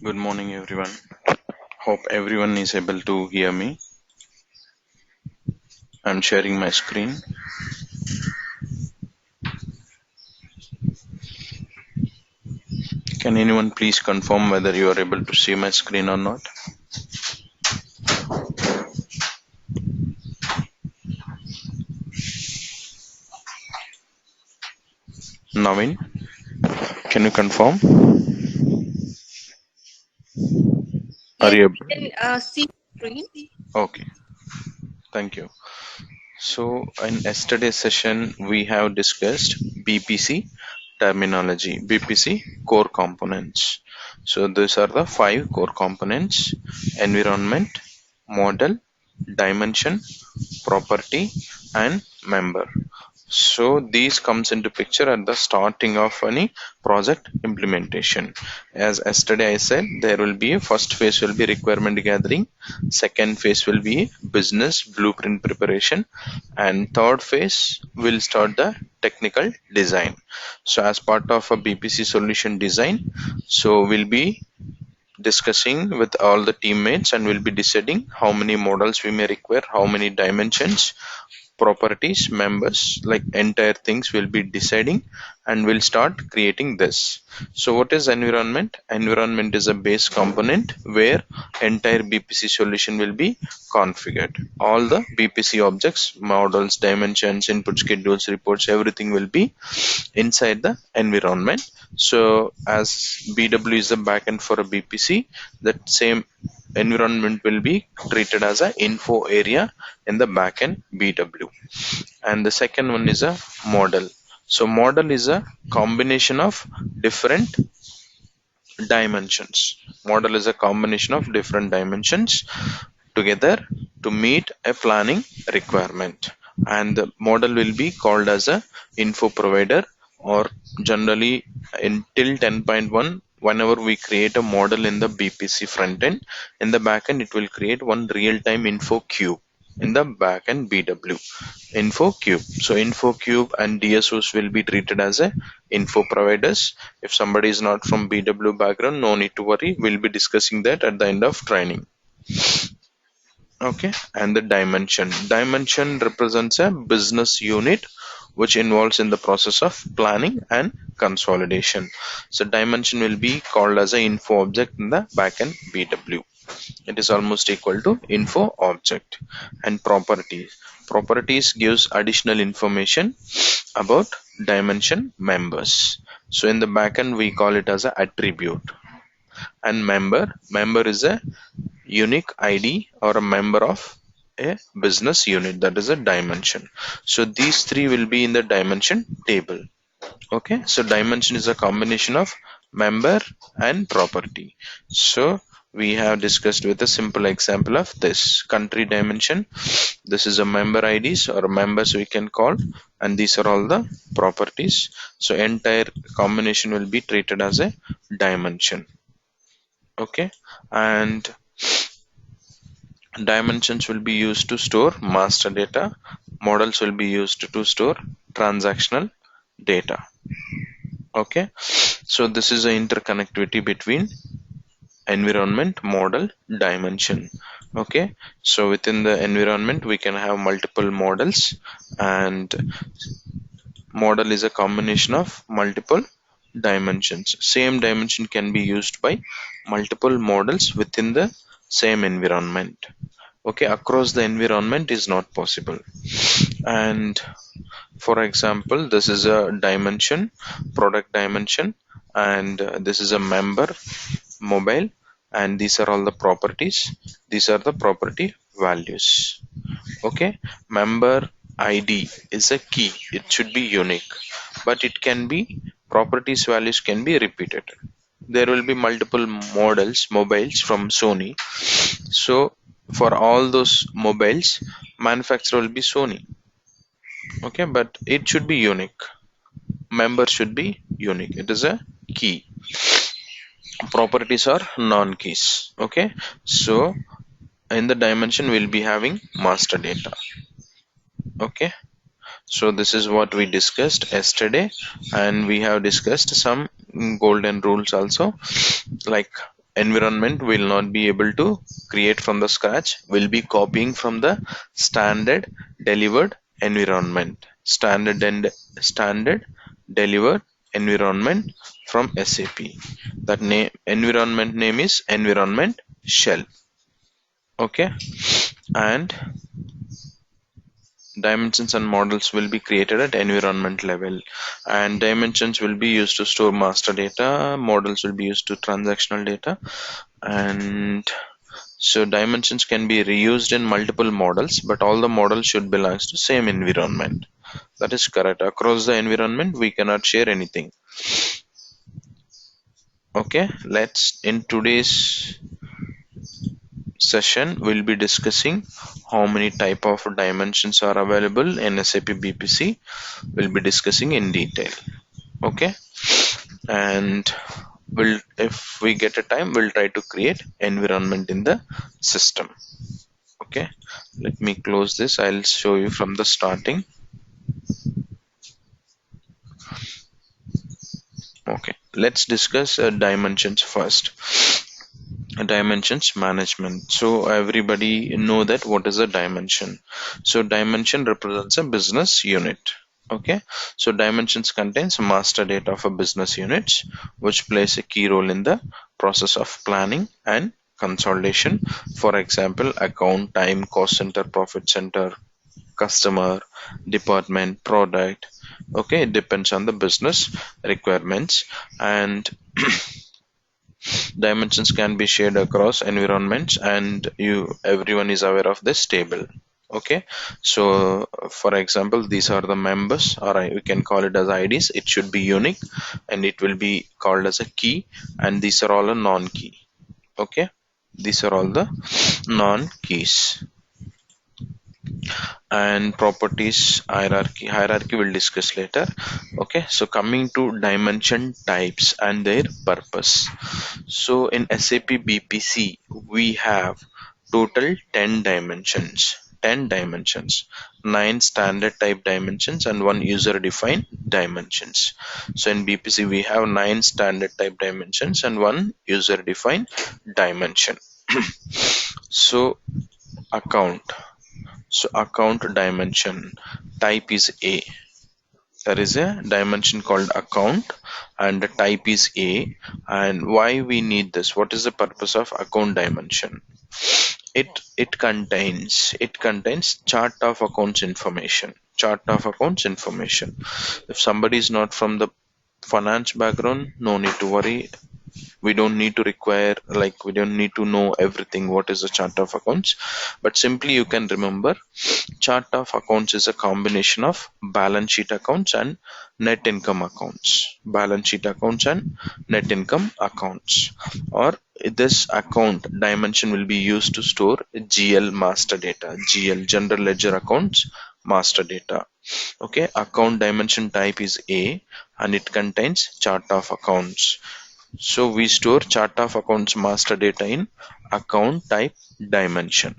Good morning, everyone. Hope everyone is able to hear me. I'm sharing my screen. Can anyone please confirm whether you are able to see my screen or not? Navin, can you confirm? Are Yes, you we able? can see screen. Okay, thank you. So, in yesterday's session, we have discussed BPC terminology, BPC core components. So, these are the five core components: environment, model, dimension, property, and member. So these comes into picture at the starting of any project implementation. As yesterday I said, there will be a first phase will be requirement gathering, second phase will be business blueprint preparation, and third phase will start the technical design. So as part of a BPC solution design, so we'll be discussing with all the teammates and we'll be deciding how many models we may require, how many dimensions, properties, members, like entire things will be deciding, and we'll start creating this. So what is environment? Environment is a base component where entire BPC solution will be configured. All the BPC objects, models, dimensions, input schedules, reports, everything will be inside the environment. So as BW is the backend for a BPC, that same environment will be treated as a info area in the backend BW. And the second one is a model. So model is a combination of different dimensions. Model is a combination of different dimensions together to meet a planning requirement, and the model will be called as a info provider, or generally until 10.1, whenever we create a model in the BPC front end, in the back end it will create one real-time info cube in the backend BW info cube. So info cube and DSOs will be treated as a info providers. If somebody is not from BW background, no need to worry, we'll be discussing that at the end of training. Okay, and the dimension represents a business unit which involves in the process of planning and consolidation. So dimension will be called as a info object in the backend BW. It is almost equal to info object. And properties gives additional information about dimension members. So in the backend we call it as a attribute. And member is a unique ID or a member of a business unit, that is a dimension. So these three will be in the dimension table. Okay, so dimension is a combination of member and property. So we have discussed with a simple example of this country dimension. This is a member IDs or members we can call, and these are all the properties. So entire combination will be treated as a dimension. Okay, and dimensions will be used to store master data. Models will be used to store transactional data. Okay, so this is an interconnectivity between environment, model, dimension. Okay, so within the environment we can have multiple models, and model is a combination of multiple dimensions. Same dimension can be used by multiple models within the same environment. Okay, across the environment is not possible. And for example, this is a dimension, product dimension, and this is a member mobile, and these are all the properties. These are the property values. Okay, member ID is a key, it should be unique, but it can be, properties values can be repeated. There will be multiple models mobiles from Sony, so for all those mobiles, manufacturer will be Sony. Okay, but it should be unique. Member should be unique, it is a key. Properties are non-keys. Okay, so in the dimension we'll be having master data. Okay, so this is what we discussed yesterday, and we have discussed some golden rules also, like environment will not be able to create from the scratch. We'll be copying from the standard delivered environment. Standard delivered environment from SAP. That name environment name is environment shell. Okay, and dimensions and models will be created at environment level, and dimensions will be used to store master data, models will be used to transactional data, and so dimensions can be reused in multiple models, but all the models should belong to same environment. That is correct. Across the environment we cannot share anything. Okay, let's in today's session we'll be discussing how many type of dimensions are available in SAP BPC. We'll be discussing in detail. Okay, and we'll, if we get a time, we'll try to create environment in the system. Okay, let me close this. I'll show you from the starting. Okay, let's discuss dimensions first. Dimensions management. So everybody know that what is a dimension. So dimension represents a business unit. Okay, so dimensions contains master data of a business units, which plays a key role in the process of planning and consolidation. For example, account, time, cost center, profit center, customer, department, product. Okay, it depends on the business requirements, and dimensions can be shared across environments, and you everyone is aware of this table. Okay, so for example, these are the members, or we can call it as IDs. It should be unique and it will be called as a key, and these are all a non-key. Okay, these are all the non-keys. And properties, hierarchy we'll discuss later. Okay, so coming to dimension types and their purpose. So in SAP BPC we have total 10 dimensions. 10 dimensions, 9 standard type dimensions and 1 user defined dimensions. So in BPC we have 9 standard type dimensions and 1 user defined dimension. So account, so account dimension type is A. There is a dimension called account and the type is A. And why we need this? What is the purpose of account dimension? It contains chart of accounts information. Chart of accounts information. If somebody is not from the finance background, no need to worry. We don't need to require, like, we don't need to know everything what is the chart of accounts, but simply you can remember chart of accounts is a combination of balance sheet accounts and net income accounts. Balance sheet accounts and net income accounts. Or this account dimension will be used to store GL master data. GL, general ledger accounts master data. Okay, account dimension type is A and it contains chart of accounts. So we store chart of accounts master data in account type dimension.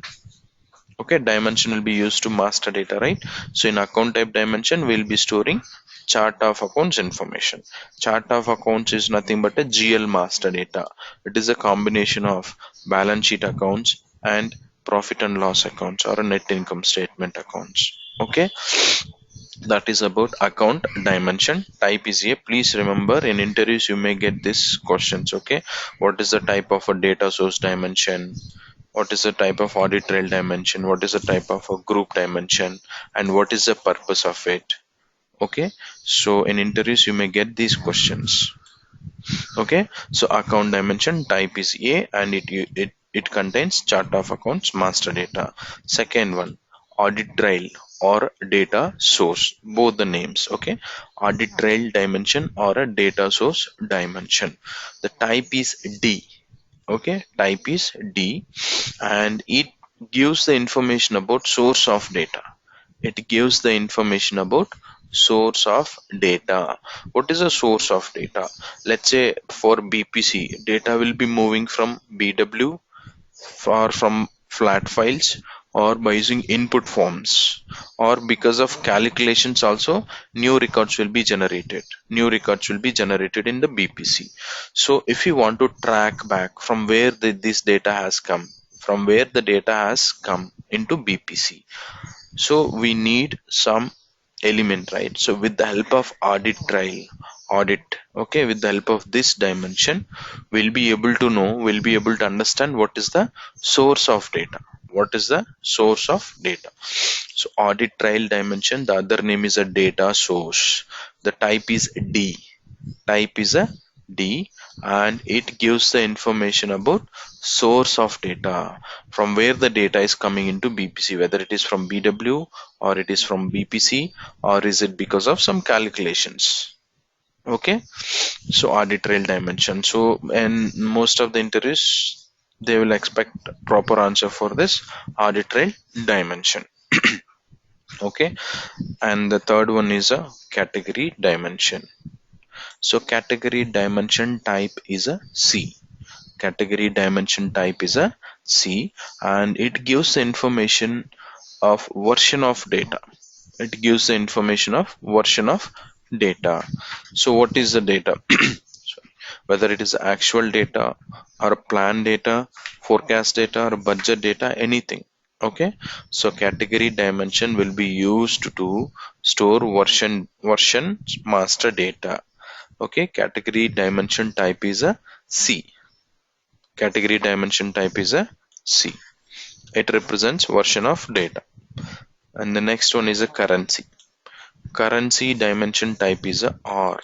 Okay, dimension will be used to master data, right? So in account type dimension we'll be storing chart of accounts information. Chart of accounts is nothing but a GL master data. It is a combination of balance sheet accounts and profit and loss accounts or a net income statement accounts. Okay, that is about account dimension. Type is A. Please remember, in interviews you may get this questions. Okay, what is the type of a data source dimension? What is the type of audit trail dimension? What is the type of a group dimension? And what is the purpose of it? Okay, so in interviews you may get these questions. Okay, so account dimension type is A and it contains chart of accounts master data. Second one, audit trail or data source, both the names. Okay, audit trail dimension or a data source dimension. The type is D. Okay, type is D and it gives the information about source of data. It gives the information about source of data. What is the source of data? Let's say for BPC, data will be moving from BW or from flat files or by using input forms, or because of calculations also new records will be generated. New records will be generated in the BPC. So if you want to track back from where this data has come, from where the data has come into BPC, so we need some element, right? So with the help of audit trail, audit, okay, with the help of this dimension, we'll be able to know, we'll be able to understand what is the source of data. What is the source of data? So audit trail dimension, the other name is a data source. The type is D. Type is a D, and it gives the information about source of data, from where the data is coming into BPC, whether it is from BW or it is from BPC, or is it because of some calculations. Okay, so audit trail dimension. So and most of the interviews, they will expect proper answer for this audit trail dimension. Okay, and the third one is a category dimension. So category dimension type is a C. Category dimension type is a C, and it gives the information of version of data. It gives the information of version of data. So what is the data? Whether it is actual data or plan data, forecast data or budget data, anything. Okay, so category dimension will be used to store version master data. Okay, category dimension type is a C. Category dimension type is a C. It represents version of data. And the next one is a currency. Currency dimension type is a R.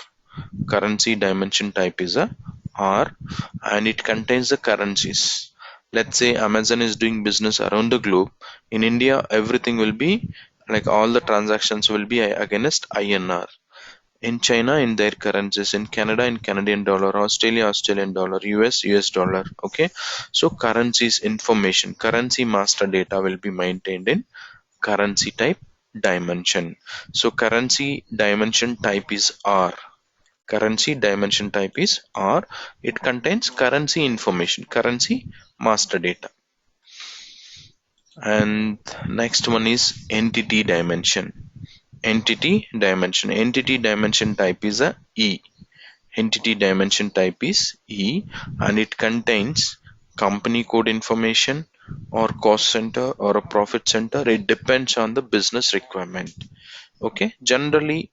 Currency dimension type is a R, and it contains the currencies. Let's say Amazon is doing business around the globe. In India, everything will be like all the transactions will be against INR. In China, in their currencies, in Canada, in Canadian dollar, Australia, Australian dollar, US dollar. Okay, so currencies information, currency master data will be maintained in currency type dimension. So currency dimension type is R. Currency dimension type is R. It contains currency information, currency master data. And next one is entity dimension. Entity dimension type is a E. Entity dimension type is E, and it contains company code information or cost center or a profit center. It depends on the business requirement. Okay, generally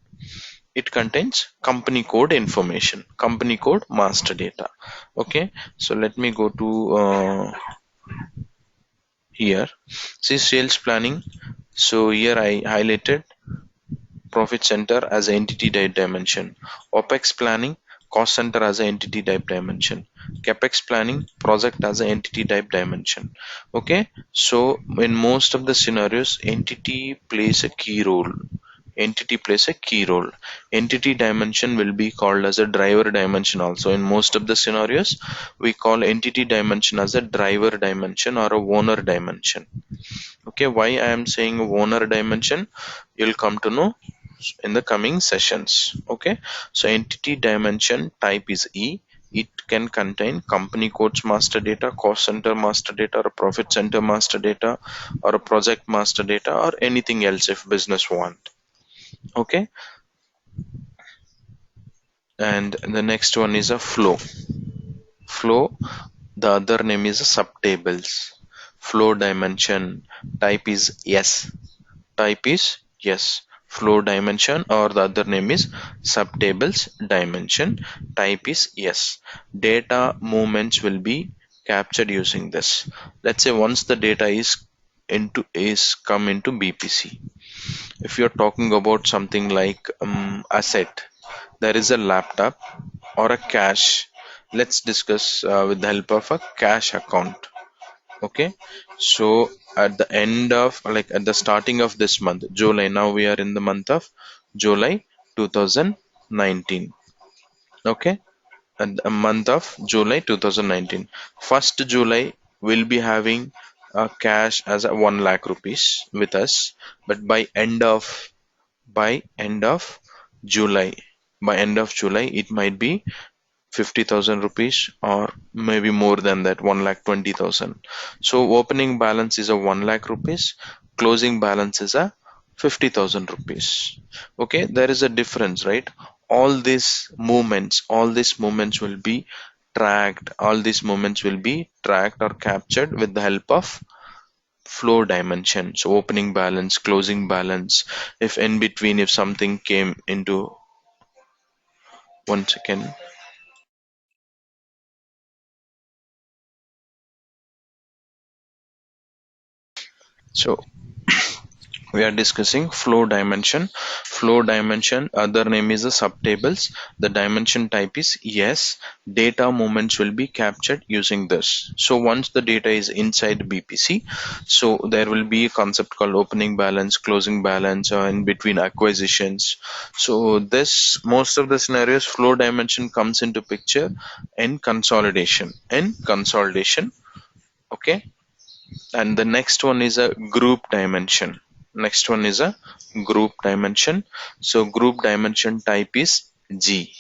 it contains company code information, company code master data. Okay, so let me go to here. See sales planning. So here I highlighted profit center as an entity type dimension, OPEX planning, cost center as an entity type dimension, CAPEX planning, project as an entity type dimension. Okay, so in most of the scenarios, entity plays a key role. Entity plays a key role. Entity dimension will be called as a driver dimension also. In most of the scenarios, we call entity dimension as a driver dimension or a owner dimension. Okay, why I am saying owner dimension, you'll come to know in the coming sessions. Okay, so entity dimension type is E. It can contain company codes master data, cost center master data, or profit center master data, or a project master data, or anything else if business want. Okay, and the next one is a flow. Flow, the other name is subtables. Flow dimension type is S. Type is yes. Flow dimension, or the other name is subtables dimension, type is yes. Data movements will be captured using this. Let's say once the data is come into BPC. If you're talking about something like asset, there is a laptop or a cash. Let's discuss with the help of a cash account. Okay, so at the end of, like at the starting of this month, July, now we are in the month of July 2019. Okay, and the month of July 2019, first July we'll be having cash as a 1 lakh rupees with us, but by end of July, by end of July it might be 50,000 rupees, or maybe more than that, 1,20,000. So opening balance is a 1 lakh rupees, closing balance is a 50,000 rupees. Okay, there is a difference, right? All these movements will be tracked. All these movements will be tracked or captured with the help of flow dimension. So opening balance, closing balance. If in between, if something came into, one second. So we are discussing flow dimension, other name is the subtables. The dimension type is yes. Data movements will be captured using this. So once the data is inside BPC, so there will be a concept called opening balance, closing balance, in between acquisitions. So this, most of the scenarios, flow dimension comes into picture in consolidation. Okay, and the next one is a group dimension. So group dimension type is G.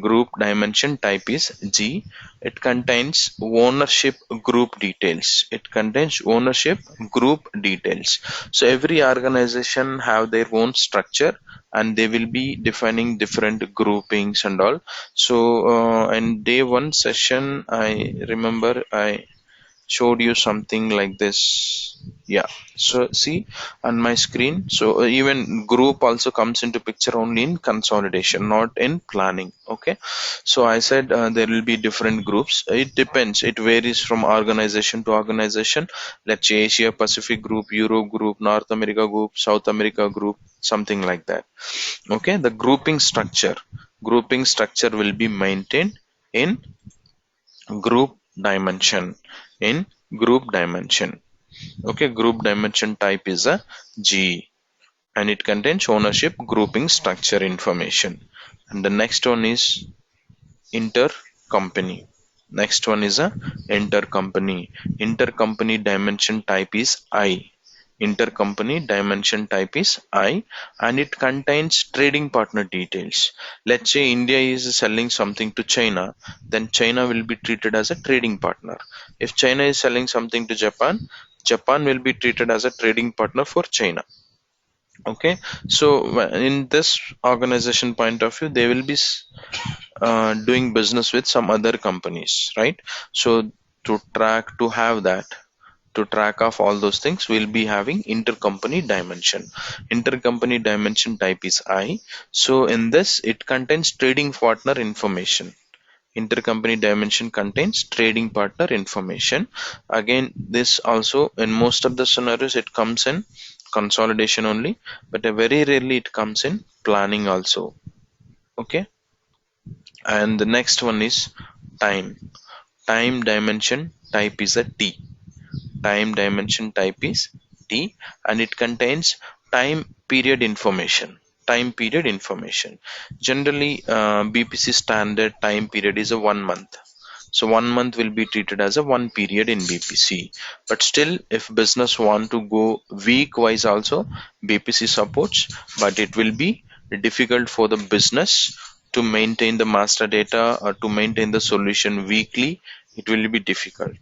Group dimension type is G. It contains ownership group details. So every organization have their own structure, and they will be defining different groupings and all. So in day one session, I remember I showed you something like this. Yeah, so see on my screen. So even group also comes into picture only in consolidation, not in planning. Okay, so I said there will be different groups. It depends, it varies from organization to organization. Let's say Asia Pacific group, Euro group, North America group, South America group, something like that. Okay, the grouping structure will be maintained in group dimension in group dimension. Okay, group dimension type is a G, and it contains ownership grouping structure information. And the next one is intercompany. Next one is a intercompany dimension type is I. Intercompany dimension type is I, and it contains trading partner details. Let's say India is selling something to China, then China will be treated as a trading partner. If China is selling something to Japan, Japan will be treated as a trading partner for China. Okay, so in this organization point of view, they will be doing business with some other companies, right? So to track of all those things, we'll be having intercompany dimension type is I. So in this, it contains trading partner information. Intercompany dimension contains trading partner information. Again, this also in most of the scenarios it comes in consolidation only, but very rarely it comes in planning also. Okay, and the next one is time dimension type is a T. Time dimension type is T, and it contains time period information. Generally, BPC standard time period is a 1 month. So 1 month will be treated as a one period in BPC. But still, if business want to go week wise also, BPC supports, but it will be difficult for the business to maintain the master data or to maintain the solution weekly. It will be difficult.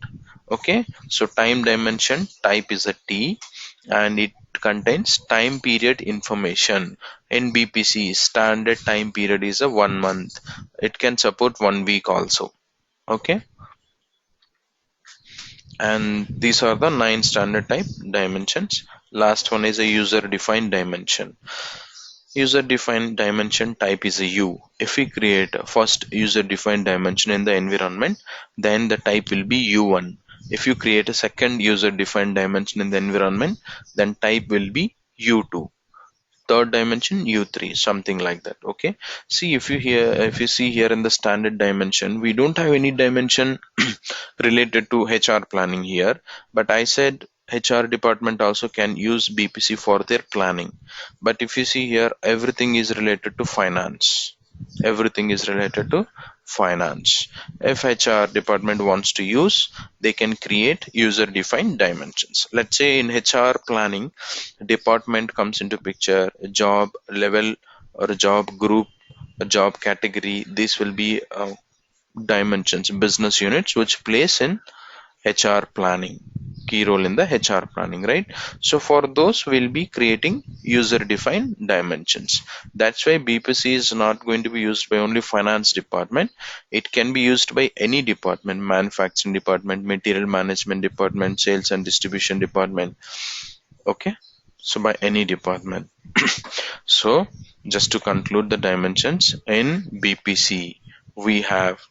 Okay, so time dimension type is a T, and it contains time period information. In BPC, standard time period is a 1 month. It can support 1 week also. Okay, and these are the 9 standard type dimensions. Last one is a user defined dimension. User defined dimension type is a U. If we create a first user defined dimension in the environment, then the type will be U1. If you create a second user defined dimension in the environment, then type will be U2. Third dimension U3, something like that. Okay, see, if you see here in the standard dimension, we don't have any dimension related to HR planning here, but I said HR department also can use BPC for their planning. But if you see here, everything is related to finance. If HR department wants to use, they can create user defined dimensions. Let's say in HR planning, department comes into picture, a job level or a job group, a job category. This will be dimensions, business units, which plays in HR planning, key role in the HR planning, right? So for those, we'll be creating user defined dimensions. That's why BPC is not going to be used by only finance department. It can be used by any department: manufacturing department, material management department, sales and distribution department. Okay, so by any department. So just to conclude the dimensions in BPC, we have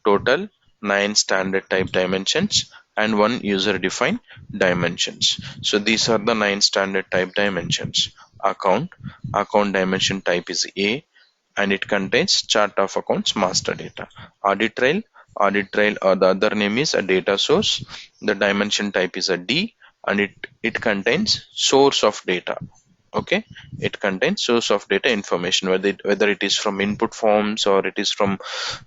total 9 standard type dimensions and 1 user defined dimensions. So these are the 9 standard type dimensions. Account dimension type is A, and it contains chart of accounts master data. Audit trail or the other name is a data source. The dimension type is a D, and it contains source of data. Okay, it contains source of data information, whether it is from input forms, or it is from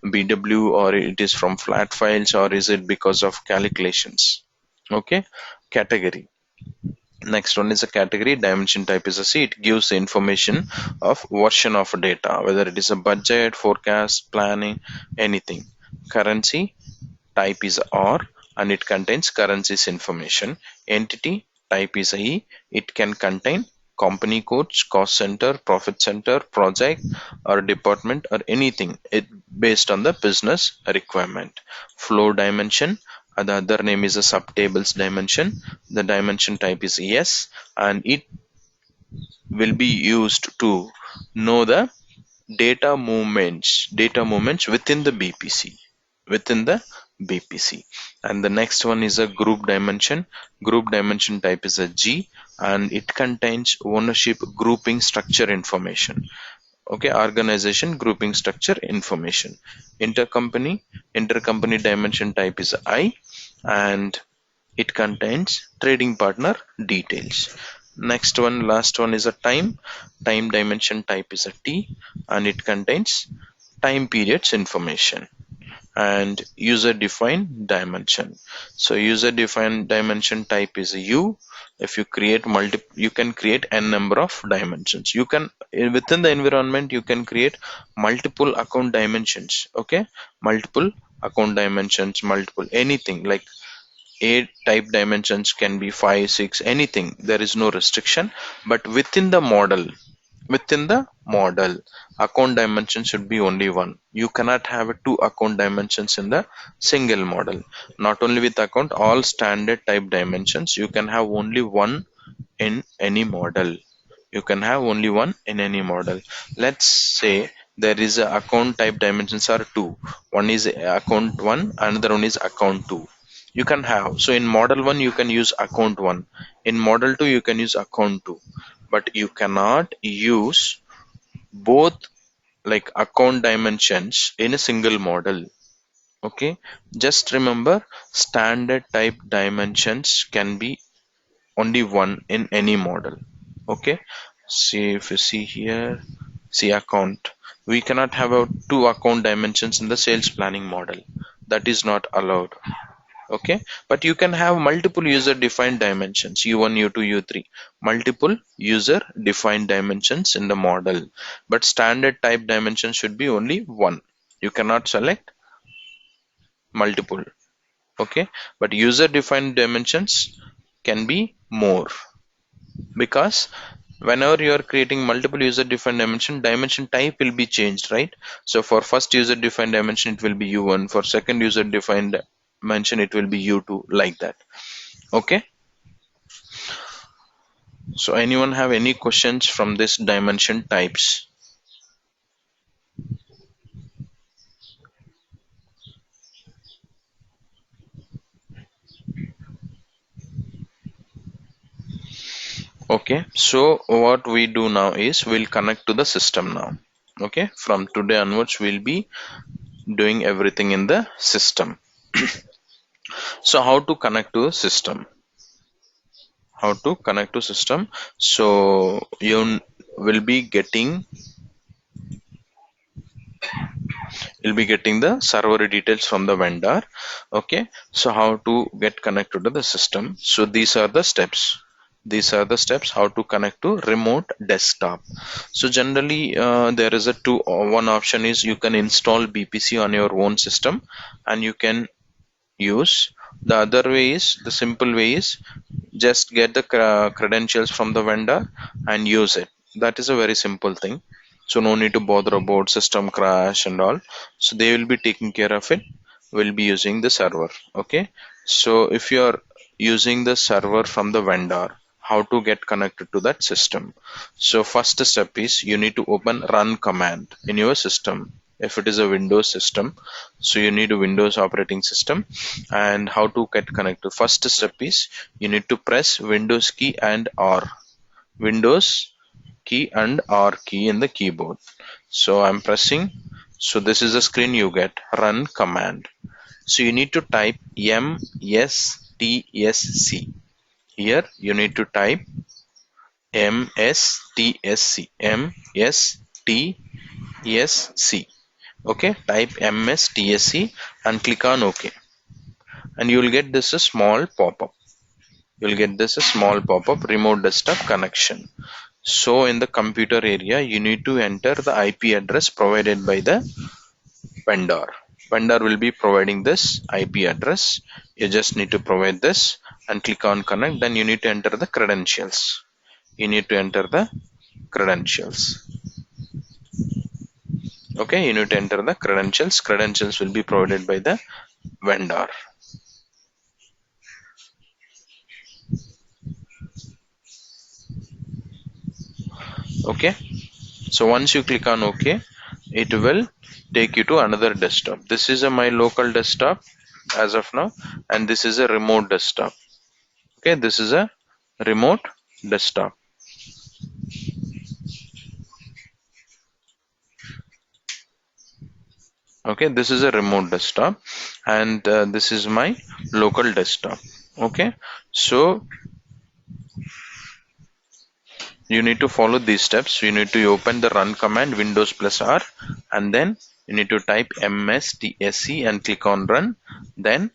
BW, or it is from flat files, or is it because of calculations. Okay, category. Next one is a category. Dimension type is a C. It gives the information of version of data, whether it is a budget, forecast, planning, anything. Currency type is R, and it contains currencies information. Entity type is E. It can contain company codes, cost center, profit center, project or department, or anything it based on the business requirement. Flow dimension, the other name is a subtables dimension. The dimension type is S, and it will be used to know the data movements within the BPC. And the next one is a group dimension type is a G, and it contains ownership grouping structure information. Okay, organization grouping structure information. Intercompany dimension type is I, and it contains trading partner details. Next one, last one is a time dimension type is a T, and it contains time periods information. And user defined dimension, so user defined dimension type is a U. If you create you can create n number of dimensions. You can, within the environment, you can create multiple account dimensions. Okay, multiple account dimensions, multiple anything, like a type dimensions can be 5, 6, anything. There is no restriction. But within the model, account dimension should be only one. You cannot have two account dimensions in the single model. Not only with account, all standard type dimensions, you can have only one in any model. You can have only one in any model. Let's say there is a account type dimensions are two. One is account one, another one is account two. You can have, so in model one you can use account one, in model two you can use account two, but you cannot use both, like, account dimensions in a single model. Okay, just remember, standard type dimensions can be only one in any model. Okay, see, if you see here, see account, we cannot have two account dimensions in the sales planning model. That is not allowed. Okay, but you can have multiple user defined dimensions, U1, U2, U3, multiple user defined dimensions in the model, but standard type dimension should be only one. You cannot select multiple. Okay, but user defined dimensions can be more, because whenever you are creating multiple user defined dimension type will be changed, right? So for first user defined dimension it will be U1, for second user defined dimension it will be U2, like that. Okay, so anyone have any questions from this dimension types? Okay, so what we do now is we'll connect to the system now. Okay, from today onwards we'll be doing everything in the system. So how to connect to a system? So will be getting you'll be getting the server details from the vendor. Okay, so how to get connected to the system? So these are the steps. These are the steps how to connect to remote desktop. So generally there is a one option is you can install BPC on your own system and you can use. The other way is, the simple way is, just get the credentials from the vendor and use it. That is a very simple thing, so no need to bother about system crash and all. So they will be taking care of it. We'll be using the server. Okay, so if you are using the server from the vendor, how to get connected to that system? So first step is you need to open run command in your system. If it is a Windows system, so you need a Windows operating system. And how to get connected? First step is you need to press Windows key and R. Windows key and R key in the keyboard. So I'm pressing. So this is the screen you get, run command. So you need to type MSTSC. Here you need to type MSTSC. MSTSC. Okay, type MSTSC and click on OK. And you will get this a small pop-up. You'll get this a small pop-up, remote desktop connection. So in the computer area, you need to enter the IP address provided by the vendor. Vendor will be providing this IP address. You just need to provide this and click on connect. Then you need to enter the credentials. You need to enter the credentials. Okay, you need to enter the credentials. Credentials will be provided by the vendor. Okay, so once you click on OK, it will take you to another desktop. This is my local desktop as of now, and this is a remote desktop. Okay, this is a remote desktop. Okay, this is a remote desktop, and this is my local desktop. Okay, so you need to follow these steps. You need to open the run command, Windows plus R, and then you need to type MSTSC and click on run. Then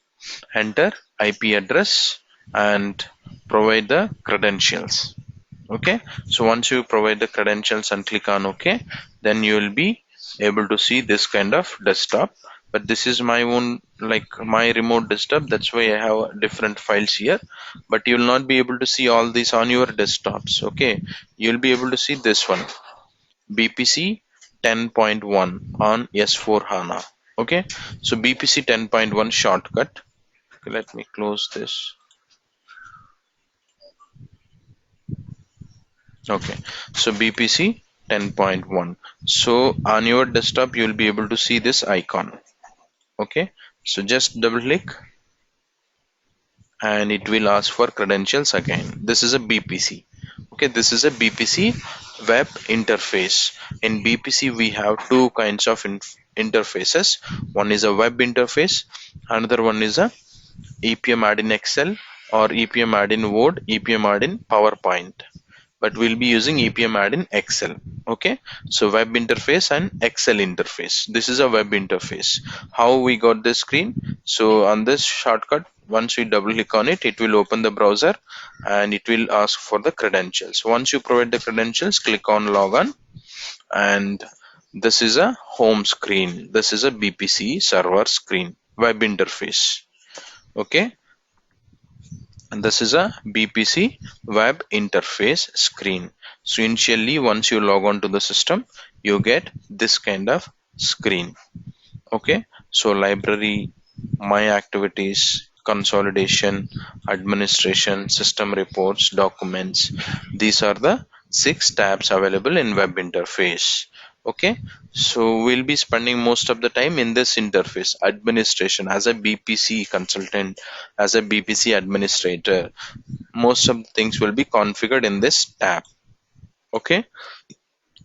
enter IP address and provide the credentials. Okay, so once you provide the credentials and click on OK, then you will be able to see this kind of desktop. But this is my own, like my remote desktop, that's why I have different files here. But you will not be able to see all these on your desktops. Okay, you'll be able to see this one, BPC 10.1 on S4 HANA. Okay, so BPC 10.1 shortcut. Okay, let me close this. Okay, so BPC 10.1. So on your desktop, you will be able to see this icon. Okay, so just double click and it will ask for credentials again. This is a BPC. Okay, this is a BPC web interface. In BPC, we have two kinds of interfaces. One is a web interface, another one is a EPM add in Excel or EPM add in Word, EPM add in PowerPoint. But we'll be using EPM add in Excel. Okay, so web interface and Excel interface. This is a web interface. How we got this screen? So on this shortcut, once we double click on it, it will open the browser and it will ask for the credentials. Once you provide the credentials, click on login, and this is a home screen. This is a BPC server screen, web interface. Okay, and this is a BPC web interface screen. So initially, once you log on to the system, you get this kind of screen. Okay, so library, my activities, consolidation, administration, system reports, documents. These are the 6 tabs available in web interface. Okay, so we'll be spending most of the time in this interface, administration. As a BPC consultant, as a BPC administrator, most of the things will be configured in this tab. Okay,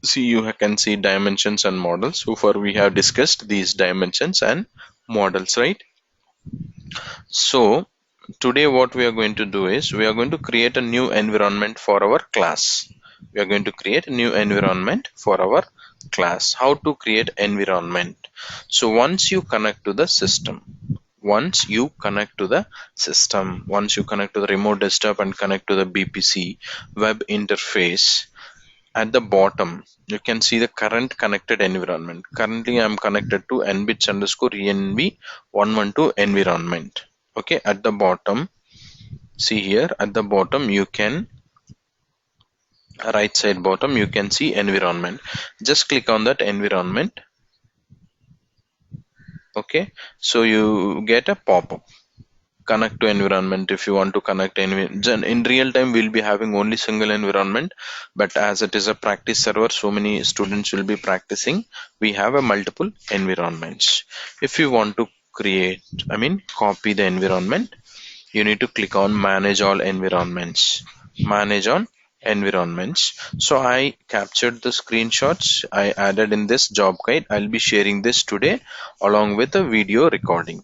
see, you can see dimensions and models. So far we have discussed these dimensions and models, right? So today what we are going to do is we are going to create a new environment for our class. We are going to create a new environment for our class. How to create environment? So once you connect to the system, once you connect to the system. Once you connect to the remote desktop and connect to the BPC web interface, at the bottom you can see the current connected environment. Currently I'm connected to nbits underscore env112 environment. Okay, at the bottom, see here at the bottom, you can right side bottom, you can see environment. Just click on that environment. Okay, so you get a pop-up, connect to environment. If you want to connect in real time, we'll be having only single environment, but as it is a practice server, so many students will be practicing, we have a multiple environments. If you want to create, copy the environment, you need to click on manage all environments. Manage on environments. So I captured the screenshots, I added in this job guide. I'll be sharing this today along with the video recording,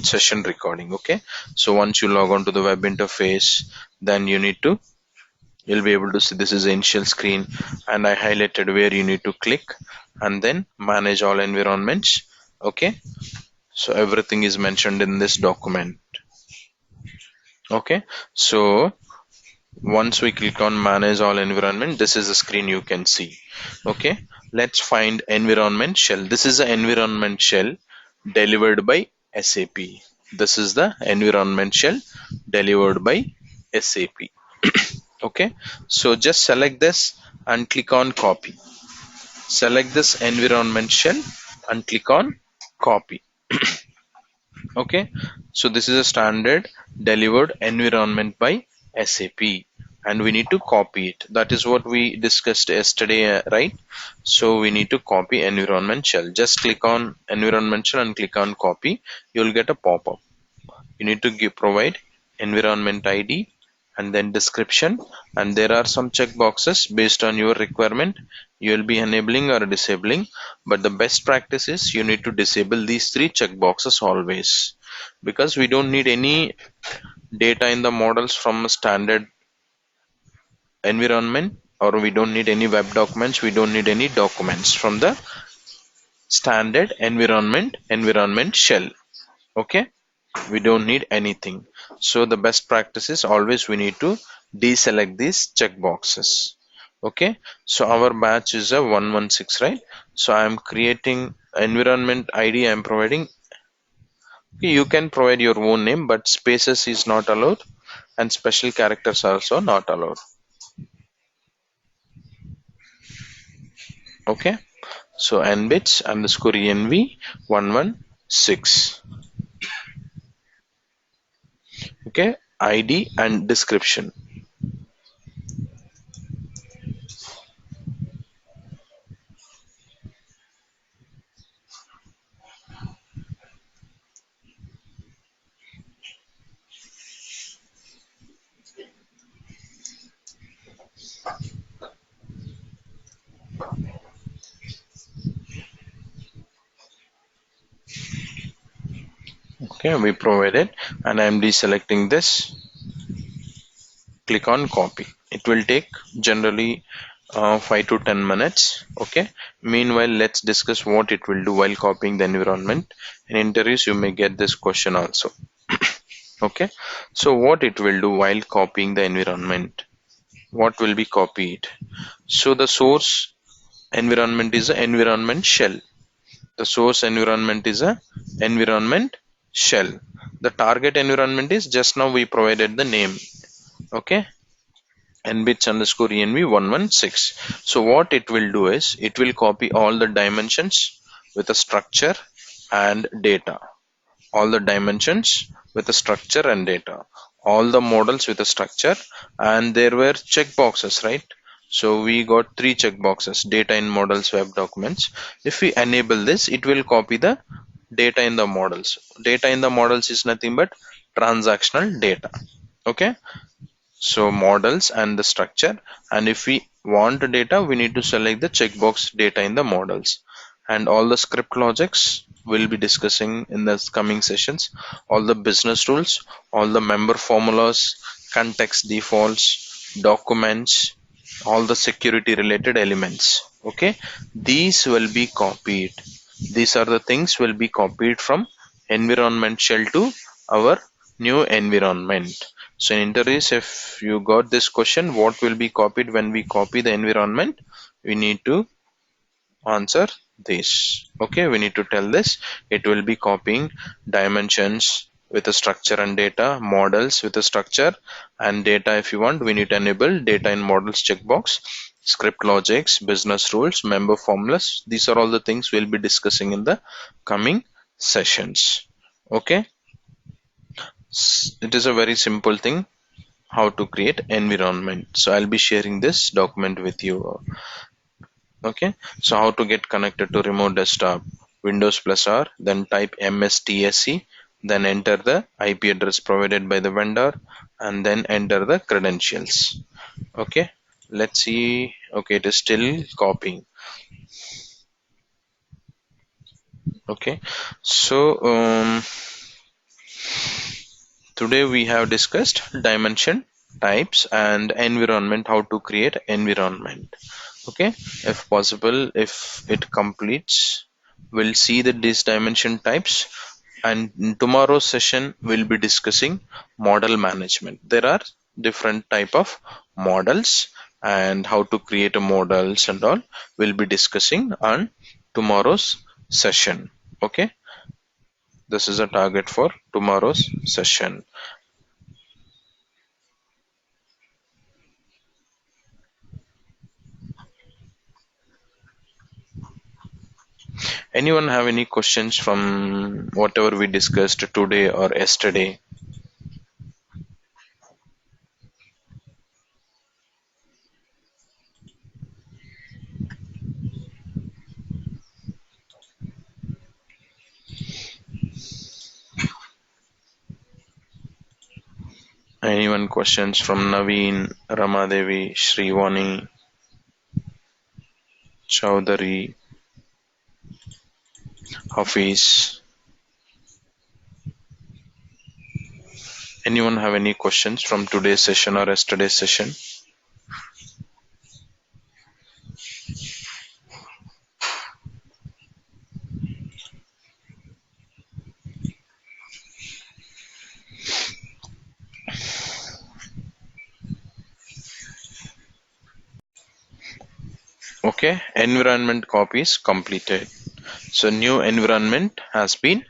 session recording. Okay, so once you log on to the web interface, then you'll be able to see this is the initial screen, and I highlighted where you need to click and then manage all environments. Okay, so everything is mentioned in this document. Okay, so once we click on manage all environment, this is the screen you can see. Okay, let's find environment shell. This is the environment shell delivered by SAP. This is the environment shell delivered by SAP. Okay, so just select this and click on copy. Select this environment shell and click on copy. Okay, so this is a standard delivered environment by SAP, and we need to copy it. That is what we discussed yesterday, right? So we need to copy environment shell. Just click on environment shell and click on copy. You'll get a pop-up. You need to provide environment ID and then description, and there are some check boxes based on your requirement. You will be enabling or disabling, but the best practice is you need to disable these three check boxes always, because we don't need any data in the models from a standard environment, or we don't need any web documents, we don't need any documents from the standard environment shell. Okay, we don't need anything. So the best practice is always we need to deselect these check boxes. Okay, so our batch is a 116, right? So I am creating environment ID. I am providing. Okay, you can provide your own name, but spaces is not allowed, and special characters are also not allowed. Okay, so NBITS underscore env116. Okay, ID and description. Okay, we provided, and I am deselecting this. Click on copy. It will take generally 5 to 10 minutes. Okay, meanwhile let's discuss what it will do while copying the environment. In interviews you may get this question also. Okay, so what it will do while copying the environment, what will be copied? So the source environment is an environment shell. The source environment is a environment shell. The target environment is just now we provided the name. Okay, nbits underscore env116. So what it will do is it will copy all the dimensions with a structure and data. All the dimensions with a structure and data. All the models with a structure, and there were checkboxes, right? So we got three checkboxes: data in models, web documents. If we enable this, it will copy the data in the models. Data in the models is nothing but transactional data. Okay, so models and the structure, and if we want the data, we need to select the checkbox data in the models. And all the script logics we'll be discussing in the coming sessions, all the business rules, all the member formulas, context defaults, documents, all the security related elements. Okay, these will be copied. These are the things will be copied from environment shell to our new environment. So in interviews, if you got this question, what will be copied when we copy the environment? We need to answer this. Okay, we need to tell this. It will be copying dimensions with a structure and data, models with a structure and data. If you want, we need to enable data in models checkbox, script logics, business rules, member formulas. These are all the things we'll be discussing in the coming sessions. Okay, it is a very simple thing how to create environment. So I'll be sharing this document with you. Okay, so how to get connected to remote desktop? Windows plus R, then type mstsc, then enter the IP address provided by the vendor, and then enter the credentials. Okay, let's see. Okay, it is still copying. Okay, so today we have discussed dimension, types, and environment, how to create environment. Okay, if possible, if it completes, we'll see the these dimension types, and in tomorrow's session we'll be discussing model management. There are different type of models and how to create a models and all we'll be discussing on tomorrow's session. Okay, this is a target for tomorrow's session. Anyone have any questions from whatever we discussed today or yesterday? Anyone questions from Naveen, Ramadevi, Srivani, Chowdhury, Hafiz? Anyone have any questions from today's session or yesterday's session? Okay, environment copy is completed. So new environment has been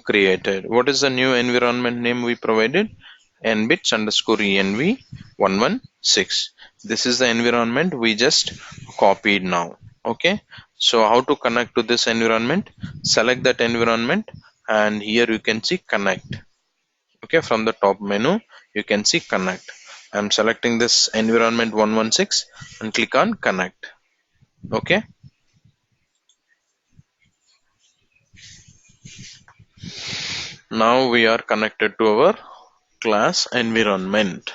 created. What is the new environment name we provided? NBITS underscore ENV116. This is the environment we just copied now. Okay, so how to connect to this environment? Select that environment and here you can see connect. Okay, from the top menu you can see connect. I'm selecting this environment 116 and click on connect. Okay, now we are connected to our class environment.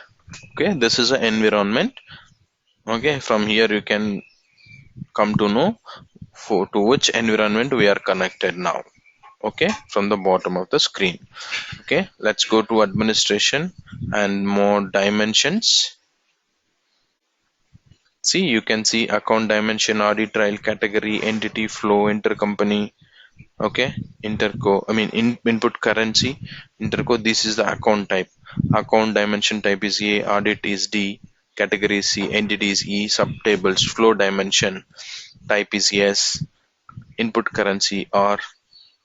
Okay, this is an environment. Okay, from here you can come to know for to which environment we are connected now. Okay, from the bottom of the screen. Okay, let's go to administration and more dimensions. See, you can see account dimension, audit trail, category, entity, flow, intercompany. Okay, interco, I mean input currency, interco. This is the account type. Account dimension type is A, audit is D, category is C, entity is E, subtables, flow dimension type is S, input currency R.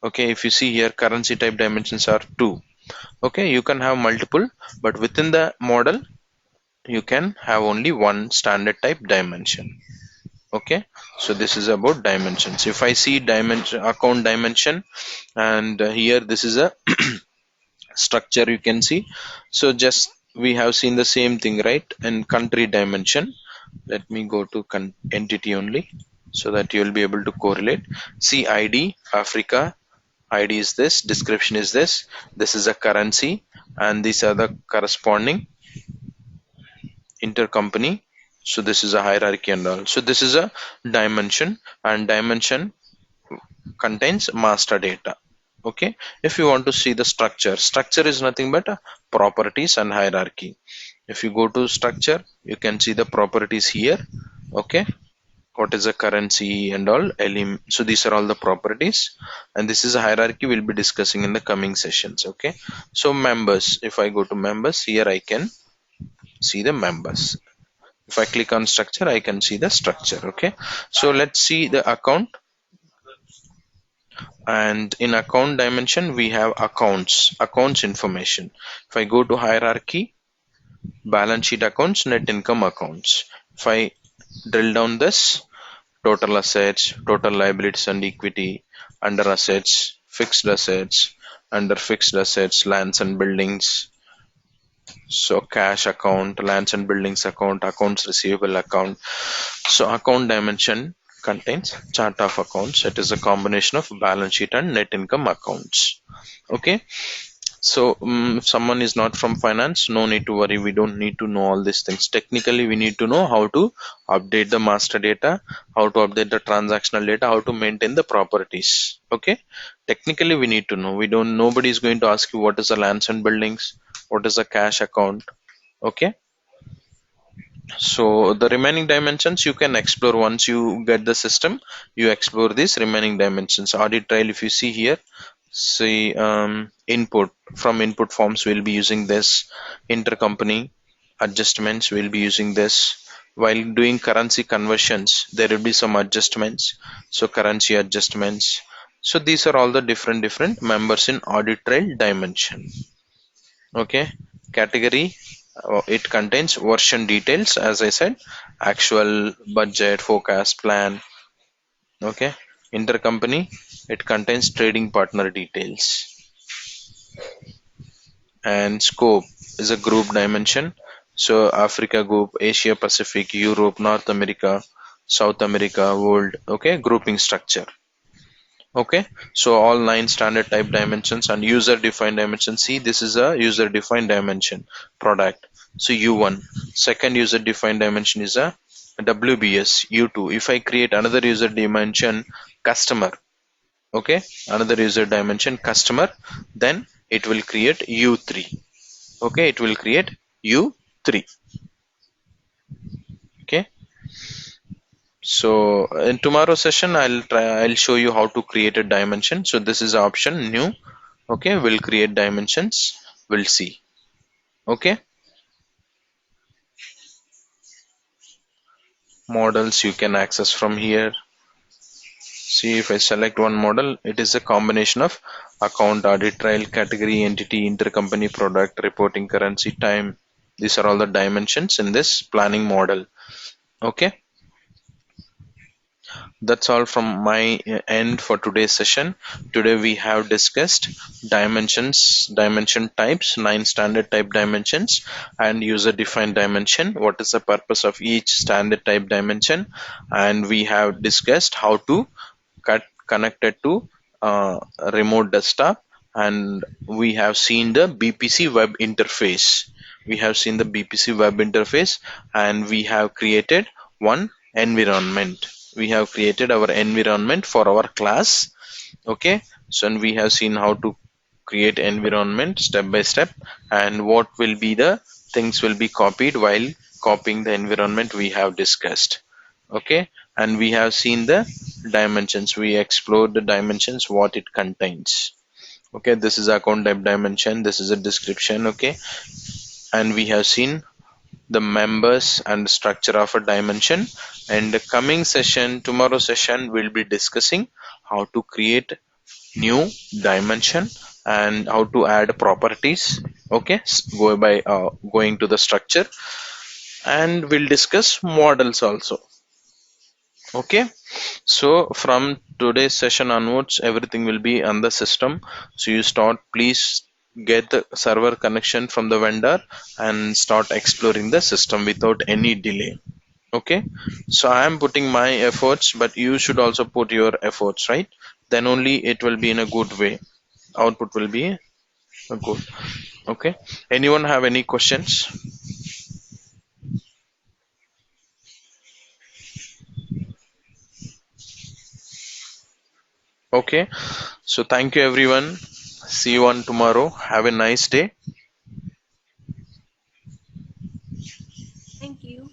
Okay, if you see here, currency type dimensions are 2. Okay, you can have multiple, but within the model you can have only one standard type dimension. Okay, so this is about dimensions. If I see dimension, account dimension, and here this is a structure, you can see. So just we have seen the same thing, right? And country dimension, let me go to entity only so that you will be able to correlate. See, ID Africa, ID is this, description is this is a currency, and these are the corresponding intercompany. So this is a hierarchy and all. So this is a dimension, and dimension contains master data. Okay, if you want to see the structure is nothing but properties and hierarchy. If you go to structure, you can see the properties here. Okay, what is the currency and all. So these are all the properties, and this is a hierarchy we'll be discussing in the coming sessions. Okay, so members, if I go to members, here I can see the members. If I click on structure, I can see the structure. Okay, so let's see the account. And in account dimension, we have accounts information. If I go to hierarchy, balance sheet accounts, net income accounts. If I drill down this, total assets, total liabilities and equity, under assets, fixed assets, under fixed assets, lands and buildings. So cash account, lands and buildings account, accounts receivable account. So account dimension contains chart of accounts. It is a combination of balance sheet and net income accounts. Okay. So if someone is not from finance, no need to worry. We don't need to know all these things. Technically, we need to know how to update the master data, how to update the transactional data, how to maintain the properties. Okay. Technically, we need to know. We don't. Nobody is going to ask you what is the lands and buildings, what is the cash account. Okay. So the remaining dimensions you can explore once you get the system. You explore these remaining dimensions. Audit trail, if you see here, see input, from input forms we'll be using this. Intercompany adjustments we'll be using this. While doing currency conversions, there will be some adjustments. So currency adjustments. So these are all the different members in audit trail dimension. Okay, category, it contains version details, as I said, actual, budget, forecast, plan. Okay, intercompany, it contains trading partner details. And scope is a group dimension. So Africa group, Asia Pacific, Europe, North America, South America, world. Okay, grouping structure. Okay, so all 9 standard type dimensions and user defined dimension. See, this is a user defined dimension, product. So U1, second user defined dimension is a WBS. U2, if I create another user dimension, customer. Okay, another user dimension, customer, then it will create U3. Okay, it will create U3. Okay, so in tomorrow's session, I'll show you how to create a dimension. So this is option new. Okay, we'll create dimensions. We'll see. Okay, models you can access from here. See, if I select one model, it is a combination of account, audit trail, category, entity, intercompany, product, reporting, currency, time. These are all the dimensions in this planning model. Okay, that's all from my end for today's session. Today we have discussed dimension types, 9 standard type dimensions, and user defined dimension. What is the purpose of each standard type dimension? And we have discussed how to connect it to a remote desktop, and we have seen the BPC web interface. We have seen the BPC web interface, and we have created one environment. We have created our environment for our class. Okay, so and we have seen how to create environment step by step, and what will be the things will be copied while copying the environment we have discussed. Okay, and we have seen the dimensions. We explored the dimensions, what it contains. Okay, this is account type dimension, this is a description. Okay, and we have seen the members and structure of a dimension. And the coming session, tomorrow session, we'll be discussing how to create new dimension and how to add properties. Okay, go by going to the structure, and we'll discuss models also. Okay, so from today's session onwards, everything will be on the system. So you start, please get the server connection from the vendor and start exploring the system without any delay. Okay, so I am putting my efforts, but you should also put your efforts, right? Then only it will be in a good way. Output will be a good. Okay, anyone have any questions? Okay, so thank you everyone. See you on tomorrow. Have a nice day. Thank you.